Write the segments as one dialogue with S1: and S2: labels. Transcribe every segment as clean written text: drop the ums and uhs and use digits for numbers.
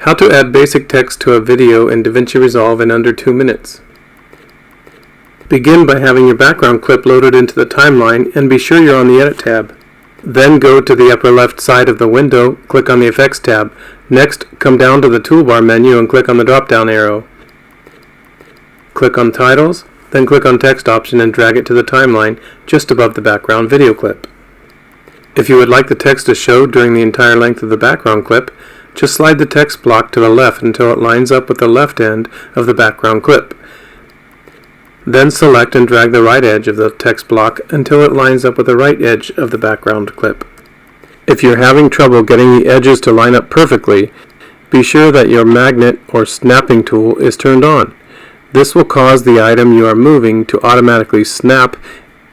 S1: How to add basic text to a video in DaVinci Resolve in under 2 minutes. Begin by having your background clip loaded into the timeline and be sure you're on the Edit tab. Then go to the upper left side of the window, click on the Effects tab. Next, come down to the Toolbar menu and click on the drop-down arrow. Click on Titles, then click on Text option and drag it to the timeline just above the background video clip. If you would like the text to show during the entire length of the background clip, just slide the text block to the left until it lines up with the left end of the background clip. Then select and drag the right edge of the text block until it lines up with the right edge of the background clip. If you're having trouble getting the edges to line up perfectly, be sure that your magnet or snapping tool is turned on. This will cause the item you are moving to automatically snap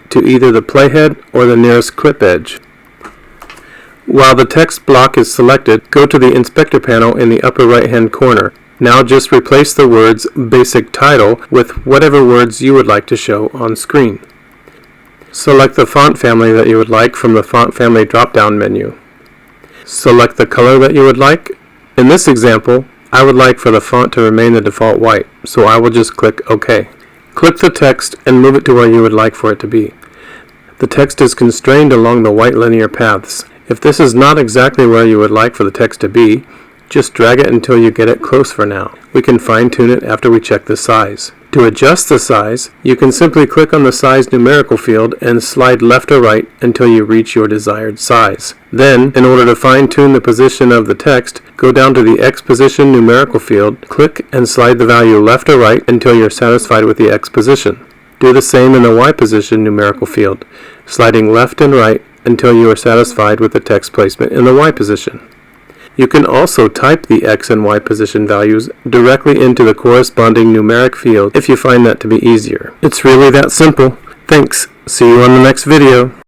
S1: to either the playhead or the nearest clip edge. While the text block is selected, go to the Inspector panel in the upper right-hand corner. Now just replace the words Basic Title with whatever words you would like to show on screen. Select the font family that you would like from the Font Family drop-down menu. Select the color that you would like. In this example, I would like for the font to remain the default white, so I will just click OK. Click the text and move it to where you would like for it to be. The text is constrained along the white linear paths. If this is not exactly where you would like for the text to be, just drag it until you get it close for now. We can fine-tune it after we check the size. To adjust the size, you can simply click on the size numerical field and slide left or right until you reach your desired size. Then, in order to fine-tune the position of the text, go down to the X position numerical field, click and slide the value left or right until you're satisfied with the X position. Do the same in the Y position numerical field, sliding left and right until you are satisfied with the text placement in the Y position. You can also type the X and Y position values directly into the corresponding numeric field if you find that to be easier. It's really that simple. Thanks. See you on the next video.